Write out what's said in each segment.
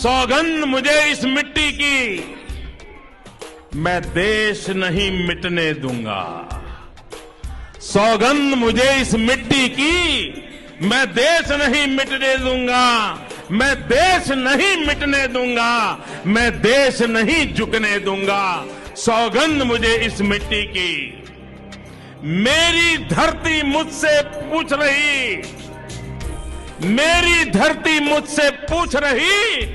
सौगंध मुझे इस मिट्टी की, मैं देश नहीं मिटने दूंगा। सौगंध मुझे इस मिट्टी की, मैं देश नहीं मिटने दूंगा। मैं देश नहीं मिटने दूंगा, मैं देश नहीं झुकने दूंगा। सौगंध मुझे इस मिट्टी की। मेरी धरती मुझसे पूछ रही, मेरी धरती मुझसे पूछ रही,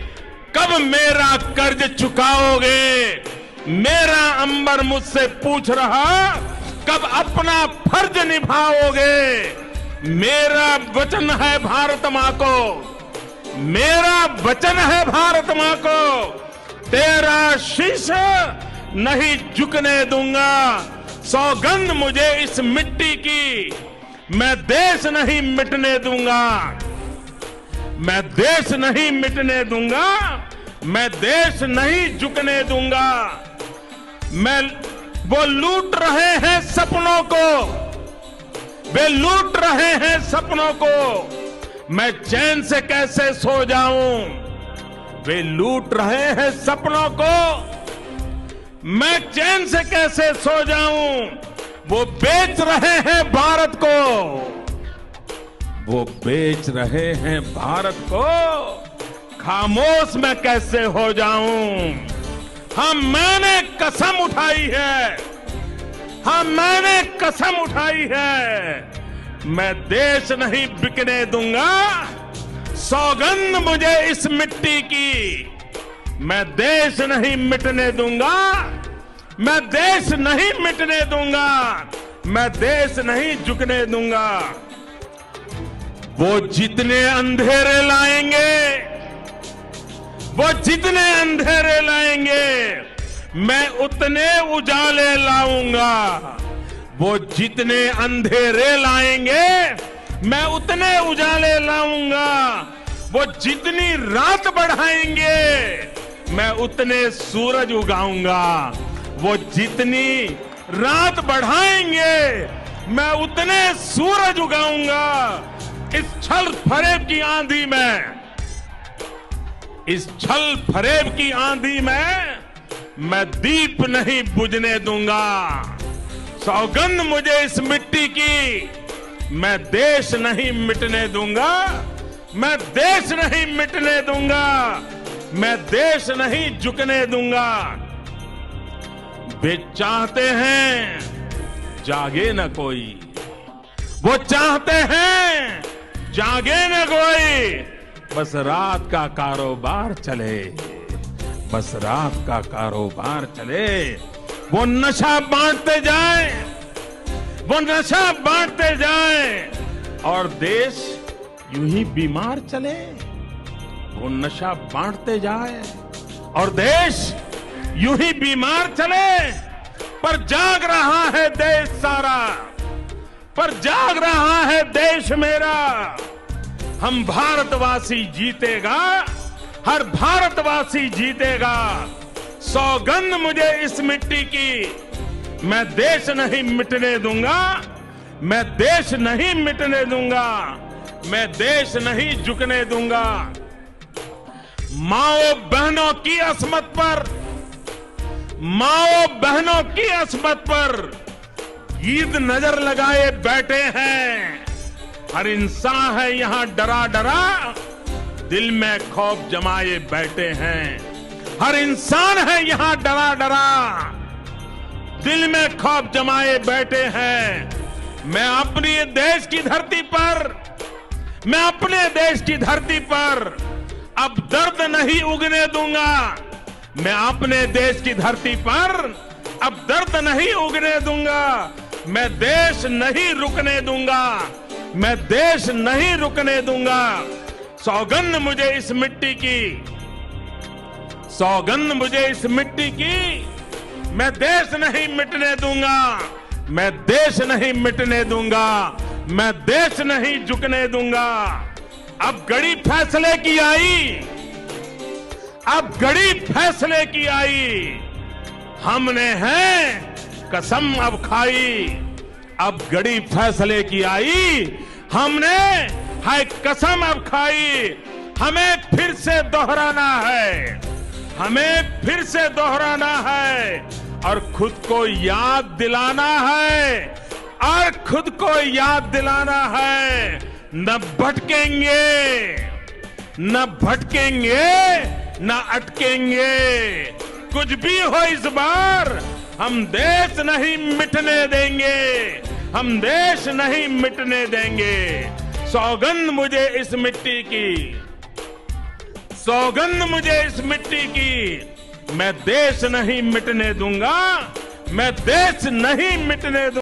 कब मेरा कर्ज चुकाओगे। मेरा अंबर मुझसे पूछ रहा, कब अपना फर्ज निभाओगे। मेरा वचन है भारत मां को, मेरा वचन है भारत मां को, तेरा शीश नहीं झुकने दूंगा। सौगंध मुझे इस मिट्टी की, मैं देश नहीं मिटने दूंगा। मैं देश नहीं मिटने दूंगा, मैं देश नहीं झुकने दूंगा। मैं वो लूट रहे हैं सपनों को, वे लूट रहे हैं सपनों को, मैं चैन से कैसे सो जाऊं। वे लूट रहे हैं सपनों को, मैं चैन से कैसे सो जाऊं। वो बेच रहे हैं भारत को, वो बेच रहे हैं भारत को, खामोश मैं कैसे हो जाऊं। हाँ मैंने कसम उठाई है, हाँ मैंने कसम उठाई है, मैं देश नहीं बिकने दूंगा। सौगंध मुझे इस मिट्टी की, मैं देश नहीं मिटने दूंगा। मैं देश नहीं मिटने दूंगा, मैं देश नहीं झुकने दूंगा। वो जितने अंधेरे लाएंगे, वो जितने अंधेरे लाएंगे, मैं उतने उजाले लाऊंगा। वो जितने अंधेरे लाएंगे, मैं उतने उजाले लाऊंगा। वो जितनी रात बढ़ाएंगे, मैं उतने सूरज उगाऊंगा। वो जितनी रात बढ़ाएंगे, मैं उतने सूरज उगाऊंगा। इस छल फरेब की आंधी में, इस छल फरेब की आंधी में मैं दीप नहीं बुझने दूंगा। सौगंध मुझे इस मिट्टी की, मैं देश नहीं मिटने दूंगा। मैं देश नहीं मिटने दूंगा, मैं देश नहीं झुकने दूंगा। वे चाहते हैं जागे न कोई, वो चाहते हैं जागे न कोई, बस रात का कारोबार चले, बस रात का कारोबार चले। वो नशा बांटते जाए, वो नशा बांटते जाए, और देश यूं ही बीमार चले। वो नशा बांटते जाए और देश यूं ही बीमार चले। पर जाग रहा है देश सारा, पर जाग रहा है देश मेरा। हम भारतवासी जीतेगा, हर भारतवासी जीतेगा। सौगंध मुझे इस मिट्टी की, मैं देश नहीं मिटने दूंगा। मैं देश नहीं मिटने दूंगा, मैं देश नहीं झुकने दूंगा। माओ बहनों की अस्मत पर, माओ बहनों की अस्मत पर ईद नजर लगाए बैठे हैं। हर इंसान है यहां डरा डरा, दिल में खौफ जमाए बैठे हैं। हर इंसान है यहां डरा डरा, दिल में खौफ जमाए बैठे हैं। मैं अपनी देश की धरती पर, मैं अपने देश की धरती पर अब दर्द नहीं उगने दूंगा। मैं अपने देश की धरती पर अब दर्द नहीं उगने दूंगा। मैं देश नहीं रुकने दूंगा, मैं देश नहीं रुकने दूंगा। सौगंध मुझे इस मिट्टी की, सौगंध मुझे इस मिट्टी की, मैं देश नहीं मिटने दूंगा। मैं देश नहीं मिटने दूंगा, मैं देश नहीं झुकने दूंगा। अब घड़ी फैसले की आई, अब घड़ी फैसले की आई। हमने है कसम अब खाई, अब घड़ी फैसले की आई। हमने है कसम अब खाई। हमें फिर से दोहराना है, हमें फिर से दोहराना है और खुद को याद दिलाना है, और खुद को याद दिलाना है। न भटकेंगे, न भटकेंगे, न अटकेंगे। कुछ भी हो इस बार, हम देश नहीं मिटने देंगे, हम देश नहीं मिटने देंगे। सौगंध मुझे इस मिट्टी की, सौगंध मुझे इस मिट्टी की, मैं देश नहीं मिटने दूंगा, मैं देश नहीं मिटने दूंगा।